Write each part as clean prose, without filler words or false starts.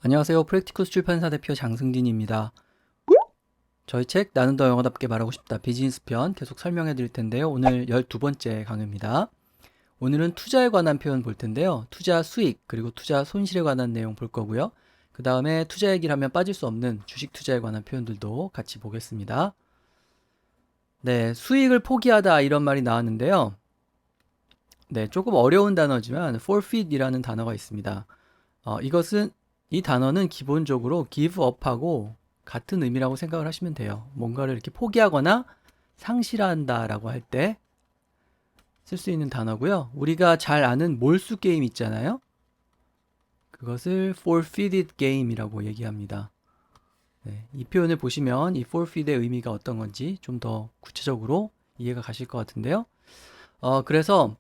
안녕하세요. 프랙티쿠스 출판사 대표 장승진입니다. 저희 책 나는 더 영어답게 말하고 싶다 비즈니스 편 계속 설명해 드릴 텐데요. 오늘 12번째 강의입니다. 오늘은 투자에 관한 표현 볼 텐데요. 투자 수익 그리고 투자 손실에 관한 내용 볼 거고요. 그 다음에 투자 얘기를 하면 빠질 수 없는 주식 투자에 관한 표현들도 같이 보겠습니다. 네, 수익을 포기하다 이런 말이 나왔는데요. 네, 조금 어려운 단어지만 forfeit이라는 단어가 있습니다. 이 단어는 기본적으로 give up하고 같은 의미라고 생각을 하시면 돼요. 뭔가를 이렇게 포기하거나 상실한다 라고 할 때 쓸 수 있는 단어고요. 우리가 잘 아는 몰수 게임 있잖아요. 그것을 forfeited game이라고 얘기합니다. 네, 이 표현을 보시면 이 forfeit의 의미가 어떤 건지 좀 더 구체적으로 이해가 가실 것 같은데요. 그래서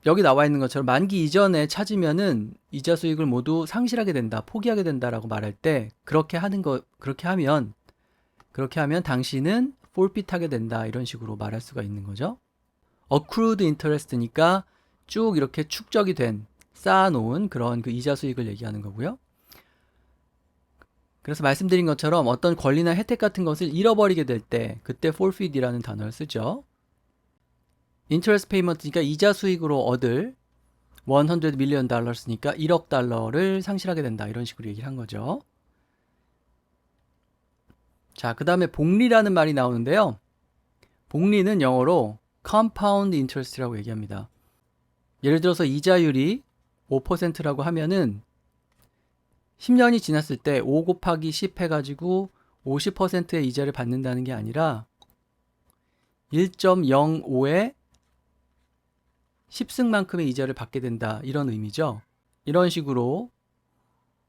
여기 나와 있는 것처럼 만기 이전에 찾으면은 이자 수익을 모두 상실하게 된다, 포기하게 된다라고 말할 때 그렇게 하면 당신은 forfeit하게 된다 이런 식으로 말할 수가 있는 거죠. accrued interest니까 쭉 이렇게 축적이 된 쌓아놓은 그런 그 이자 수익을 얘기하는 거고요. 그래서 말씀드린 것처럼 어떤 권리나 혜택 같은 것을 잃어버리게 될 때 그때 forfeit이라는 단어를 쓰죠. interest payment니까 이자 수익으로 얻을 100 million dollars니까 1억 달러를 상실하게 된다 이런 식으로 얘기를 한 거죠. 자, 그 다음에 복리라는 말이 나오는데요. 복리는 영어로 compound interest라고 얘기합니다. 예를 들어서 이자율이 5%라고 하면은 10년이 지났을 때 5 곱하기 10 해가지고 50%의 이자를 받는다는 게 아니라 1.05의 10승만큼의 이자를 받게 된다 이런 의미죠. 이런 식으로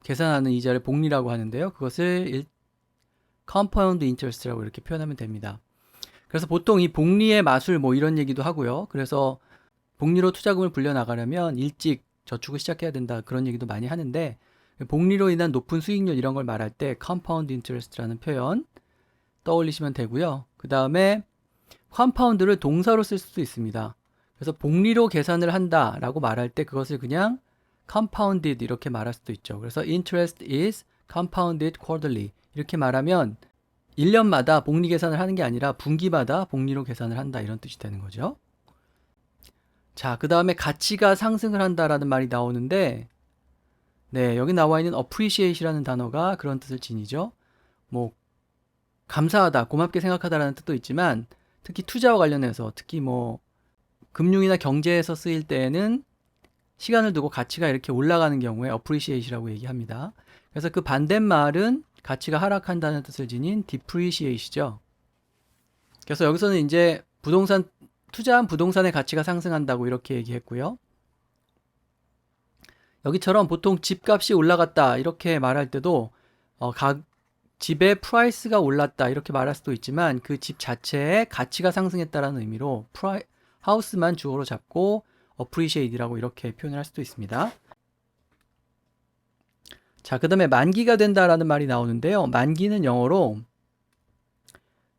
계산하는 이자를 복리라고 하는데요. 그것을 compound interest라고 이렇게 표현하면 됩니다. 그래서 보통 이 복리의 마술 뭐 이런 얘기도 하고요. 그래서 복리로 투자금을 불려나가려면 일찍 저축을 시작해야 된다 그런 얘기도 많이 하는데 복리로 인한 높은 수익률 이런 걸 말할 때 compound interest라는 표현 떠올리시면 되고요. 그 다음에 compound를 동사로 쓸 수도 있습니다. 그래서 복리로 계산을 한다라고 말할 때 그것을 그냥 compounded 이렇게 말할 수도 있죠. 그래서 interest is compounded quarterly 이렇게 말하면 1년마다 복리 계산을 하는 게 아니라 분기마다 복리로 계산을 한다 이런 뜻이 되는 거죠. 자, 그 다음에 가치가 상승을 한다라는 말이 나오는데 네, 여기 나와 있는 appreciate이라는 단어가 그런 뜻을 지니죠. 뭐 감사하다, 고맙게 생각하다라는 뜻도 있지만 특히 투자와 관련해서 특히 뭐 금융이나 경제에서 쓰일 때에는 시간을 두고 가치가 이렇게 올라가는 경우에 appreciate이라고 얘기합니다. 그래서 그 반대말은 가치가 하락한다는 뜻을 지닌 depreciate이죠. 그래서 여기서는 이제 투자한 부동산의 가치가 상승한다고 이렇게 얘기했고요. 여기처럼 보통 집값이 올라갔다 이렇게 말할 때도 집의 프라이스가 올랐다 이렇게 말할 수도 있지만 그 집 자체의 가치가 상승했다라는 의미로 하우스만 주어로 잡고 appreciate이라고 이렇게 표현을 할 수도 있습니다. 자, 그 다음에 만기가 된다라는 말이 나오는데요. 만기는 영어로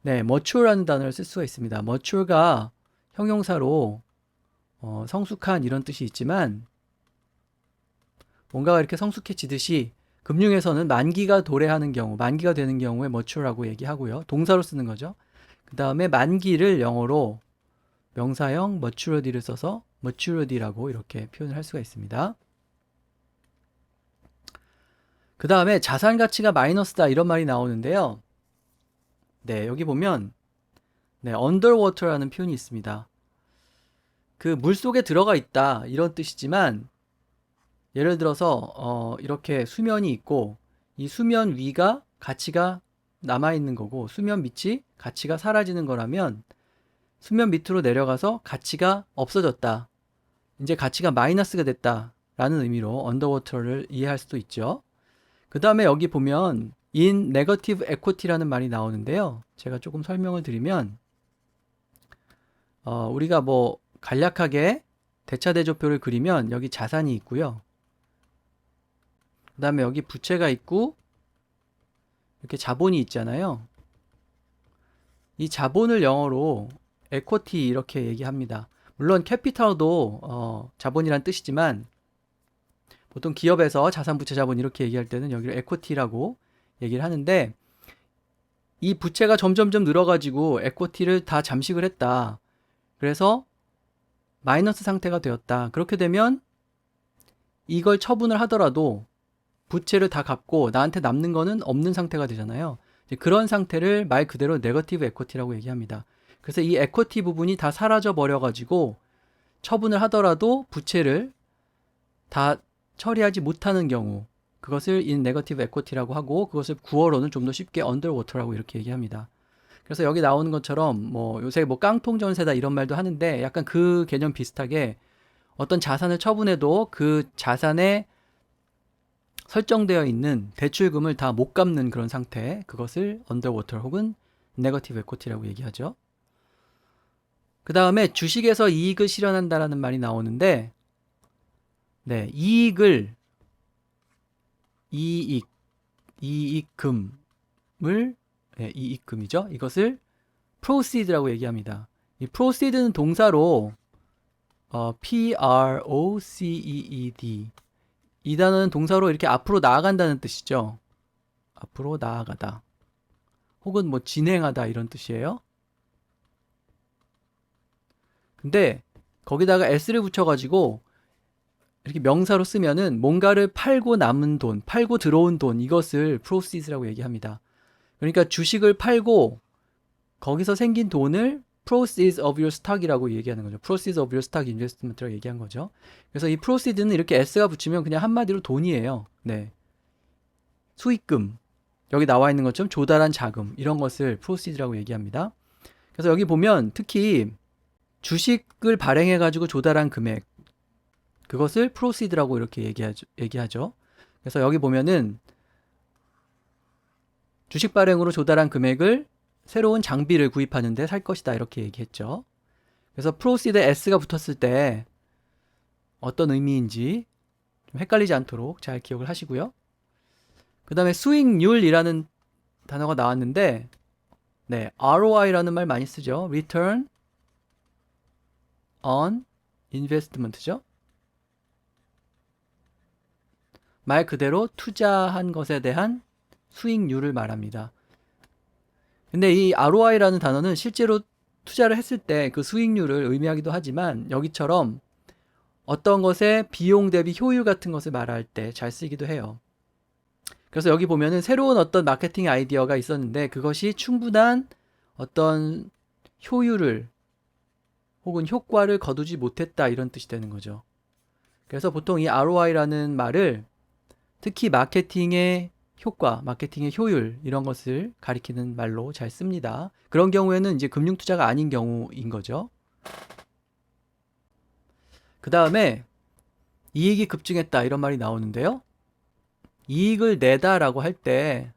네, mature라는 단어를 쓸 수가 있습니다. mature가 형용사로 성숙한 이런 뜻이 있지만 뭔가가 이렇게 성숙해지듯이 금융에서는 만기가 도래하는 경우, 만기가 되는 경우에 mature라고 얘기하고요. 동사로 쓰는 거죠. 그 다음에 만기를 영어로 명사형 maturity를 써서 maturity라고 이렇게 표현을 할 수가 있습니다. 그 다음에 자산 가치가 마이너스다 이런 말이 나오는데요. 네, 여기 보면 네, underwater라는 표현이 있습니다. 그 물속에 들어가 있다 이런 뜻이지만 예를 들어서 이렇게 수면이 있고 이 수면 위가 가치가 남아있는 거고 수면 밑이 가치가 사라지는 거라면 수면 밑으로 내려가서 가치가 없어졌다. 이제 가치가 마이너스가 됐다 라는 의미로 underwater를 이해할 수도 있죠. 그 다음에 여기 보면 in negative equity라는 말이 나오는데요. 제가 조금 설명을 드리면 우리가 뭐 간략하게 대차대조표를 그리면 여기 자산이 있고요. 그 다음에 여기 부채가 있고 이렇게 자본이 있잖아요. 이 자본을 영어로 equity 이렇게 얘기합니다. 물론 캐피탈도 자본이란 뜻이지만 보통 기업에서 자산, 부채, 자본 이렇게 얘기할 때는 여기를 에쿼티라고 얘기를 하는데, 이 부채가 점점점 늘어가지고 에쿼티를 다 잠식을 했다. 그래서 마이너스 상태가 되었다. 그렇게 되면 이걸 처분을 하더라도 부채를 다 갚고 나한테 남는 거는 없는 상태가 되잖아요. 이제 그런 상태를 말 그대로 네거티브 에쿼티라고 얘기합니다. 그래서 이 에쿼티 부분이 다 사라져 버려 가지고 처분을 하더라도 부채를 다 처리하지 못하는 경우, 그것을 in negative equity라고 하고, 그것을 구어로는 좀 더 쉽게 underwater라고 이렇게 얘기합니다. 그래서 여기 나오는 것처럼 뭐 요새 뭐 깡통 전세다 이런 말도 하는데, 약간 그 개념 비슷하게 어떤 자산을 처분해도 그 자산에 설정되어 있는 대출금을 다 못 갚는 그런 상태, 그것을 underwater 혹은 negative equity라고 얘기하죠. 그 다음에 주식에서 이익을 실현한다라는 말이 나오는데, 네, 이익금을, 네, 이익금이죠. 이것을 proceed라고 얘기합니다. 이 proceed는 동사로 P-R-O-C-E-E-D, 이 단어는 동사로 이렇게 앞으로 나아간다는 뜻이죠. 앞으로 나아가다, 혹은 뭐 진행하다 이런 뜻이에요. 근데 거기다가 s를 붙여가지고 이렇게 명사로 쓰면은 뭔가를 팔고 남은 돈, 팔고 들어온 돈, 이것을 proceeds라고 얘기합니다. 그러니까 주식을 팔고 거기서 생긴 돈을 proceeds of your stock이라고 얘기하는 거죠. proceeds of your stock investment라고 얘기한 거죠. 그래서 이 proceeds는 이렇게 s가 붙이면 그냥 한마디로 돈이에요. 네. 수익금, 여기 나와 있는 것처럼 조달한 자금, 이런 것을 proceeds라고 얘기합니다. 그래서 여기 보면 특히 주식을 발행해가지고 조달한 금액, 그것을 proceed라고 이렇게 얘기하죠. 그래서 여기 보면은 주식 발행으로 조달한 금액을 새로운 장비를 구입하는데 살 것이다 이렇게 얘기했죠. 그래서 proceed에 s가 붙었을 때 어떤 의미인지 좀 헷갈리지 않도록 잘 기억을 하시고요. 그 다음에 수익률이라는 단어가 나왔는데, 네, ROI라는 말 많이 쓰죠. Return on Investment죠. 말 그대로 투자한 것에 대한 수익률을 말합니다. 근데 이 ROI라는 단어는 실제로 투자를 했을 때 그 수익률을 의미하기도 하지만, 여기처럼 어떤 것의 비용 대비 효율 같은 것을 말할 때 잘 쓰기도 해요. 그래서 여기 보면은 새로운 어떤 마케팅 아이디어가 있었는데 그것이 충분한 어떤 효율을 혹은 효과를 거두지 못했다, 이런 뜻이 되는 거죠. 그래서 보통 이 ROI라는 말을 특히 마케팅의 효과, 마케팅의 효율, 이런 것을 가리키는 말로 잘 씁니다. 그런 경우에는 이제 금융투자가 아닌 경우인 거죠. 그 다음에 이익이 급증했다 이런 말이 나오는데요. 이익을 내다라고 할 때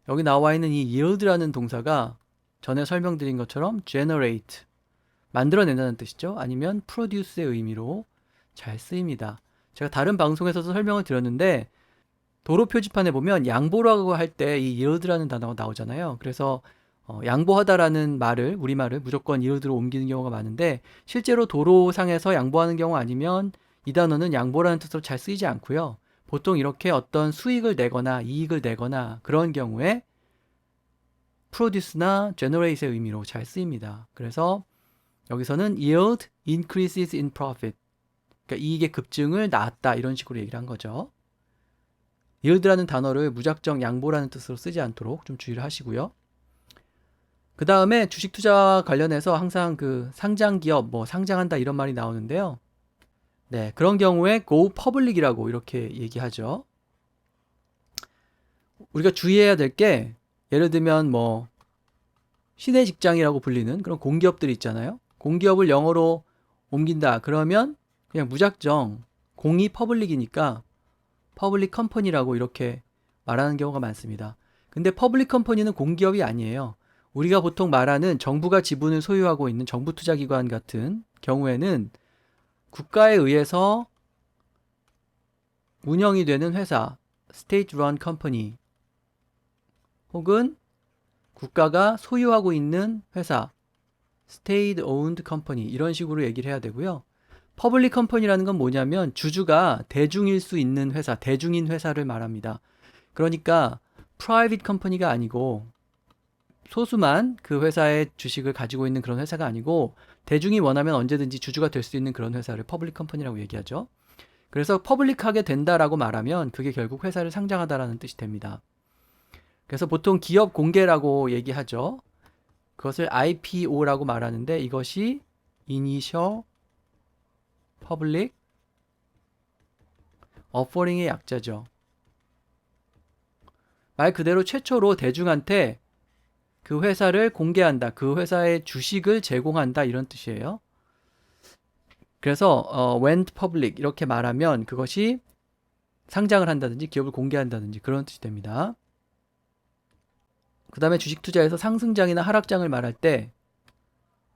여기 나와 있는 이 yield라는 동사가 전에 설명드린 것처럼 generate, 만들어낸다는 뜻이죠. 아니면 produce의 의미로 잘 쓰입니다. 제가 다른 방송에서도 설명을 드렸는데, 도로 표지판에 보면 양보라고 할 때 이 yield라는 단어가 나오잖아요. 그래서 양보하다라는 말을, 우리말을 무조건 yield로 옮기는 경우가 많은데, 실제로 도로상에서 양보하는 경우 아니면 이 단어는 양보라는 뜻으로 잘 쓰이지 않고요. 보통 이렇게 어떤 수익을 내거나 이익을 내거나 그런 경우에 produce나 generate의 의미로 잘 쓰입니다. 그래서 여기서는 yield increases in profit, 그러니까 이익의 급증을 낳았다, 이런 식으로 얘기를 한 거죠. yield라는 단어를 무작정 양보라는 뜻으로 쓰지 않도록 좀 주의를 하시고요. 그 다음에 주식 투자와 관련해서 항상 그 상장 기업, 뭐 상장한다 이런 말이 나오는데요. 네, 그런 경우에 go public이라고 이렇게 얘기하죠. 우리가 주의해야 될 게, 예를 들면 뭐 시내 직장이라고 불리는 그런 공기업들이 있잖아요. 공기업을 영어로 옮긴다 그러면 그냥 무작정 공이 퍼블릭이니까 퍼블릭 컴퍼니라고 이렇게 말하는 경우가 많습니다. 근데 퍼블릭 컴퍼니는 공기업이 아니에요. 우리가 보통 말하는 정부가 지분을 소유하고 있는 정부 투자기관 같은 경우에는 국가에 의해서 운영이 되는 회사, state run company, 혹은 국가가 소유하고 있는 회사, state owned company, 이런 식으로 얘기를 해야 되고요. 퍼블릭 컴퍼니라는 건 뭐냐면 주주가 대중일 수 있는 회사, 대중인 회사를 말합니다. 그러니까 프라이빗 컴퍼니가 아니고 소수만 그 회사의 주식을 가지고 있는 그런 회사가 아니고 대중이 원하면 언제든지 주주가 될 수 있는 그런 회사를 퍼블릭 컴퍼니라고 얘기하죠. 그래서 퍼블릭하게 된다라고 말하면 그게 결국 회사를 상장하다라는 뜻이 됩니다. 그래서 보통 기업 공개라고 얘기하죠. 그것을 IPO라고 말하는데 이것이 Initial Public Offering의 약자죠. 말 그대로 최초로 대중한테 그 회사를 공개한다. 그 회사의 주식을 제공한다. 이런 뜻이에요. 그래서 went public 이렇게 말하면 그것이 상장을 한다든지 기업을 공개한다든지 그런 뜻이 됩니다. 그 다음에 주식 투자에서 상승장이나 하락장을 말할 때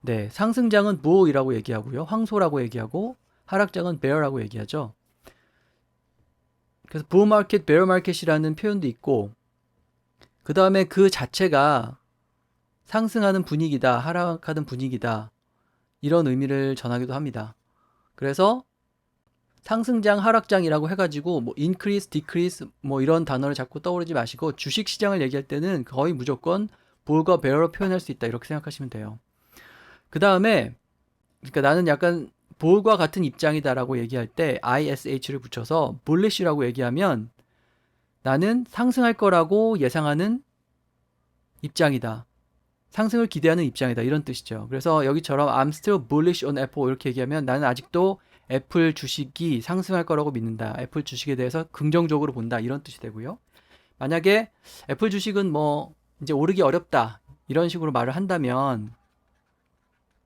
네, 상승장은 bull이라고 얘기하고요. 황소라고 얘기하고 하락장은 bear라고 얘기하죠. 그래서 bull market, bear market이라는 표현도 있고 그 다음에 그 자체가 상승하는 분위기다, 하락하는 분위기다 이런 의미를 전하기도 합니다. 그래서 상승장, 하락장이라고 해가지고 뭐 increase, decrease 뭐 이런 단어를 자꾸 떠오르지 마시고 주식 시장을 얘기할 때는 거의 무조건 bull과 bear로 표현할 수 있다 이렇게 생각하시면 돼요. 그 다음에 그러니까 나는 약간 bull과 같은 입장이다라고 얘기할 때 ish를 붙여서 bullish라고 얘기하면 나는 상승할 거라고 예상하는 입장이다. 상승을 기대하는 입장이다. 이런 뜻이죠. 그래서 여기처럼 I'm still bullish on Apple 이렇게 얘기하면 나는 아직도 애플 주식이 상승할 거라고 믿는다. 애플 주식에 대해서 긍정적으로 본다. 이런 뜻이 되고요. 만약에 애플 주식은 뭐 이제 오르기 어렵다. 이런 식으로 말을 한다면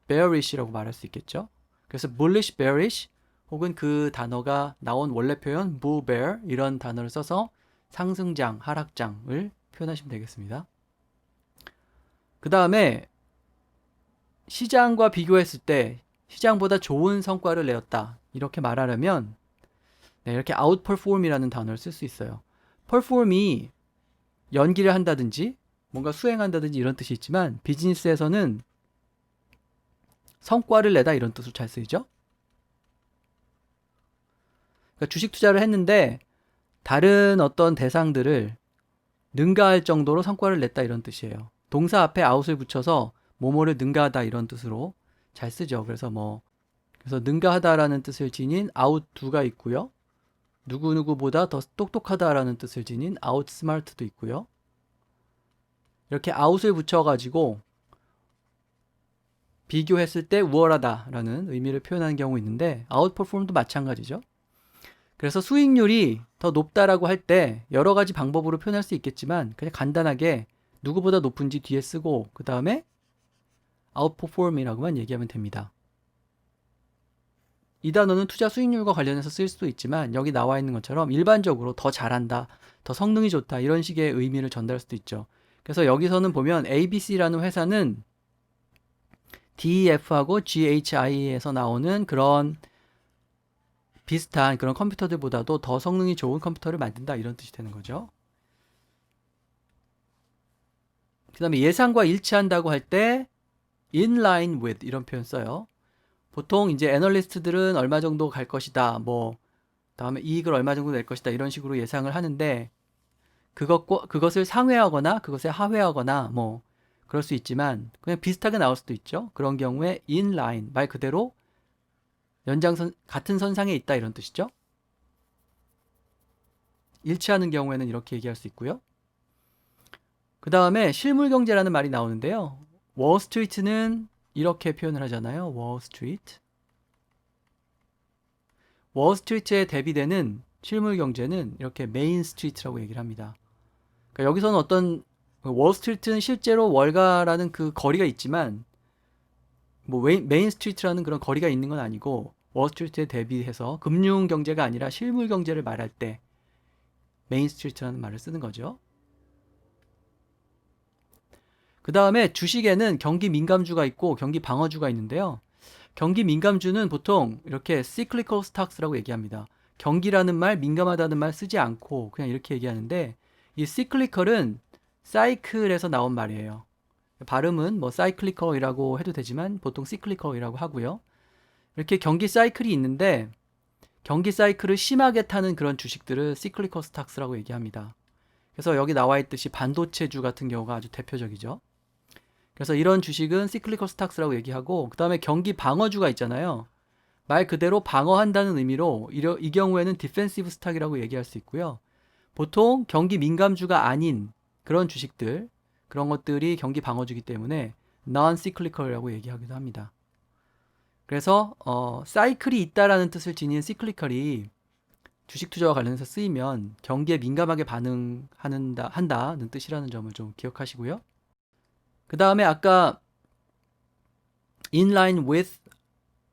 bearish라고 말할 수 있겠죠. 그래서 bullish, bearish 혹은 그 단어가 나온 원래 표현 bull, bear 이런 단어를 써서 상승장, 하락장을 표현하시면 되겠습니다. 그 다음에 시장과 비교했을 때 시장보다 좋은 성과를 내었다 이렇게 말하려면 네, 이렇게 outperform이라는 단어를 쓸 수 있어요. perform이 연기를 한다든지 뭔가 수행한다든지 이런 뜻이 있지만 비즈니스에서는 성과를 내다 이런 뜻으로 잘 쓰이죠. 그러니까 주식 투자를 했는데 다른 어떤 대상들을 능가할 정도로 성과를 냈다 이런 뜻이에요. 동사 앞에 out을 붙여서 뭐뭐를 능가하다 이런 뜻으로 잘 쓰죠. 그래서 그래서 능가하다라는 뜻을 지닌 out도가 있고요. 누구누구보다 더 똑똑하다라는 뜻을 지닌 outsmart도 있고요. 이렇게 out을 붙여가지고 비교했을 때 우월하다라는 의미를 표현하는 경우 있는데 outperform도 마찬가지죠. 그래서 수익률이 더 높다라고 할 때 여러 가지 방법으로 표현할 수 있겠지만 그냥 간단하게 누구보다 높은지 뒤에 쓰고 그 다음에 outperform이라고만 얘기하면 됩니다. 이 단어는 투자 수익률과 관련해서 쓸 수도 있지만 여기 나와 있는 것처럼 일반적으로 더 잘한다, 더 성능이 좋다 이런 식의 의미를 전달할 수도 있죠. 그래서 여기서는 보면 ABC라는 회사는 DEF하고 GHI에서 나오는 그런 비슷한 그런 컴퓨터들보다도 더 성능이 좋은 컴퓨터를 만든다 이런 뜻이 되는 거죠. 그 다음에 예상과 일치한다고 할 때 in line with 이런 표현 써요. 보통 이제 애널리스트들은 얼마 정도 갈 것이다. 다음에 이익을 얼마 정도 낼 것이다. 이런 식으로 예상을 하는데 그것을 상회하거나 그것에 하회하거나 그럴 수 있지만 그냥 비슷하게 나올 수도 있죠. 그런 경우에 in line 말 그대로 연장선 같은 선상에 있다 이런 뜻이죠. 일치하는 경우에는 이렇게 얘기할 수 있고요. 그 다음에 실물경제라는 말이 나오는데요. 월스트리트는 이렇게 표현을 하잖아요. 월스트리트. 월스트리트에 대비되는 실물경제는 이렇게 메인스트리트라고 얘기를 합니다. 그러니까 여기서는 어떤 월스트리트는 실제로 월가라는 그 거리가 있지만 메인스트리트라는 그런 거리가 있는 건 아니고 월스트리트에 대비해서 금융경제가 아니라 실물경제를 말할 때 메인스트리트라는 말을 쓰는 거죠. 그 다음에 주식에는 경기 민감주가 있고 경기 방어주가 있는데요. 경기 민감주는 보통 이렇게 cyclical stocks라고 얘기합니다. 경기라는 말, 민감하다는 말 쓰지 않고 그냥 이렇게 얘기하는데 이 cyclical은 사이클에서 나온 말이에요. 발음은 cyclical이라고 해도 되지만 보통 cyclical이라고 하고요. 이렇게 경기 사이클이 있는데 경기 사이클을 심하게 타는 그런 주식들을 시클리컬 스탁스라고 얘기합니다. 그래서 여기 나와 있듯이 반도체주 같은 경우가 아주 대표적이죠. 그래서 이런 주식은 시클리컬 스탁스라고 얘기하고, 그 다음에 경기 방어주가 있잖아요. 말 그대로 방어한다는 의미로 이 경우에는 디펜시브 스탁이라고 얘기할 수 있고요. 보통 경기 민감주가 아닌 그런 주식들, 그런 것들이 경기 방어주기 때문에 non-cyclical이라고 얘기하기도 합니다. 그래서 사이클이 있다라는 뜻을 지닌 시클리컬이 주식 투자와 관련해서 쓰이면 경기에 민감하게 한다는 뜻이라는 점을 좀 기억하시고요. 그 다음에 아까 in line with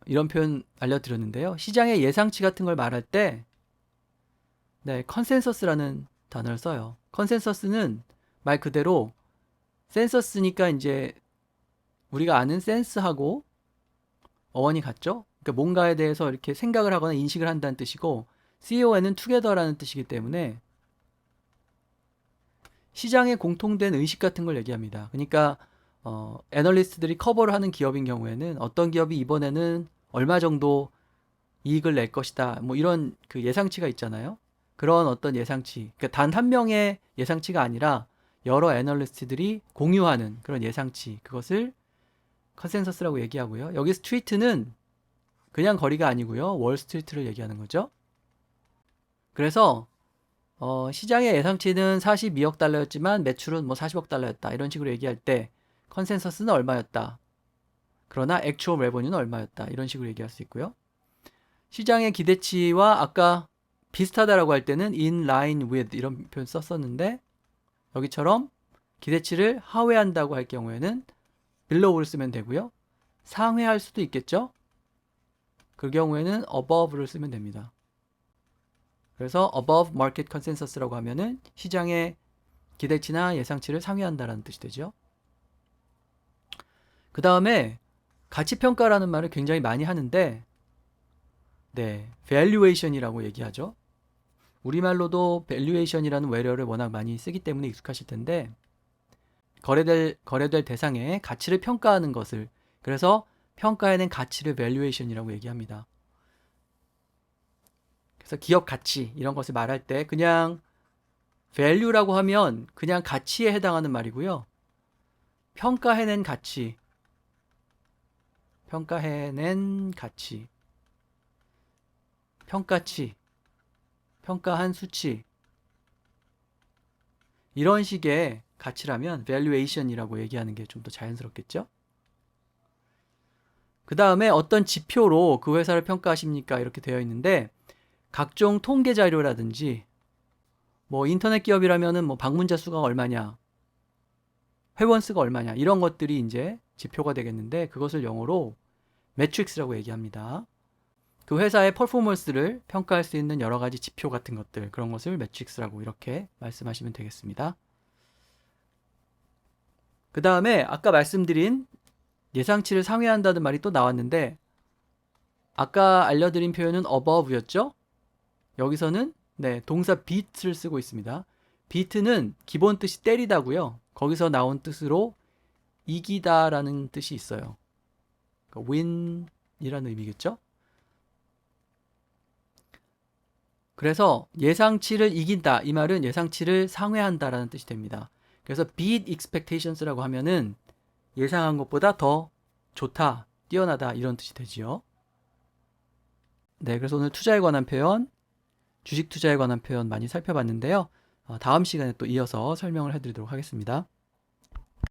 이런 표현 알려드렸는데요. 시장의 예상치 같은 걸 말할 때 네, 컨센서스라는 단어를 써요. 컨센서스는 말 그대로 센서스니까 이제 우리가 아는 센스하고 어원이 같죠? 그러니까 뭔가에 대해서 이렇게 생각을 하거나 인식을 한다는 뜻이고, CON은 together라는 뜻이기 때문에 시장에 공통된 의식 같은 걸 얘기합니다. 그러니까 애널리스트들이 커버를 하는 기업인 경우에는 어떤 기업이 이번에는 얼마 정도 이익을 낼 것이다, 뭐 이런 그 예상치가 있잖아요. 그런 어떤 예상치, 그러니까 단 한 명의 예상치가 아니라 여러 애널리스트들이 공유하는 그런 예상치, 그것을 컨센서스라고 얘기하고요. 여기 스트리트는 그냥 거리가 아니고요. 월스트리트를 얘기하는 거죠. 그래서 시장의 예상치는 42억 달러였지만 매출은 뭐 40억 달러였다, 이런 식으로 얘기할 때 컨센서스는 얼마였다, 그러나 액추얼 레버뉴는 얼마였다, 이런 식으로 얘기할 수 있고요. 시장의 기대치와 아까 비슷하다라고 할 때는 in line with 이런 표현 썼었는데, 여기처럼 기대치를 하회한다고 할 경우에는 below를 쓰면 되고요. 상회할 수도 있겠죠. 그 경우에는 above를 쓰면 됩니다. 그래서 above market consensus라고 하면은 시장의 기대치나 예상치를 상회한다라는 뜻이 되죠. 그 다음에 가치평가라는 말을 굉장히 많이 하는데, 네, valuation이라고 얘기하죠. 우리말로도 valuation이라는 외래어를 워낙 많이 쓰기 때문에 익숙하실 텐데, 거래될 대상의 가치를 평가하는 것을, 그래서 평가해낸 가치를 valuation이라고 얘기합니다. 그래서 기업 가치 이런 것을 말할 때 그냥 value라고 하면 그냥 가치에 해당하는 말이고요. 평가해낸 가치, 평가치, 평가한 수치, 이런 식의 가치라면 valuation이라고 얘기하는 게 좀 더 자연스럽겠죠? 그 다음에 어떤 지표로 그 회사를 평가하십니까? 이렇게 되어 있는데, 각종 통계 자료라든지 뭐 인터넷 기업이라면은 뭐 방문자 수가 얼마냐, 회원 수가 얼마냐, 이런 것들이 이제 지표가 되겠는데, 그것을 영어로 매트릭스라고 얘기합니다. 그 회사의 퍼포먼스를 평가할 수 있는 여러 가지 지표 같은 것들, 그런 것을 매트릭스라고 이렇게 말씀하시면 되겠습니다. 그 다음에 아까 말씀드린 예상치를 상회한다는 말이 또 나왔는데, 아까 알려드린 표현은 above였죠? 여기서는 네, 동사 beat를 쓰고 있습니다. beat는 기본 뜻이 때리다고요. 거기서 나온 뜻으로 이기다라는 뜻이 있어요. 그러니까 win이라는 의미겠죠? 그래서 예상치를 이긴다, 이 말은 예상치를 상회한다라는 뜻이 됩니다. 그래서 beat expectations라고 하면은 예상한 것보다 더 좋다, 뛰어나다, 이런 뜻이 되지요. 네, 그래서 오늘 투자에 관한 표현, 주식 투자에 관한 표현 많이 살펴봤는데요. 다음 시간에 또 이어서 설명을 해드리도록 하겠습니다.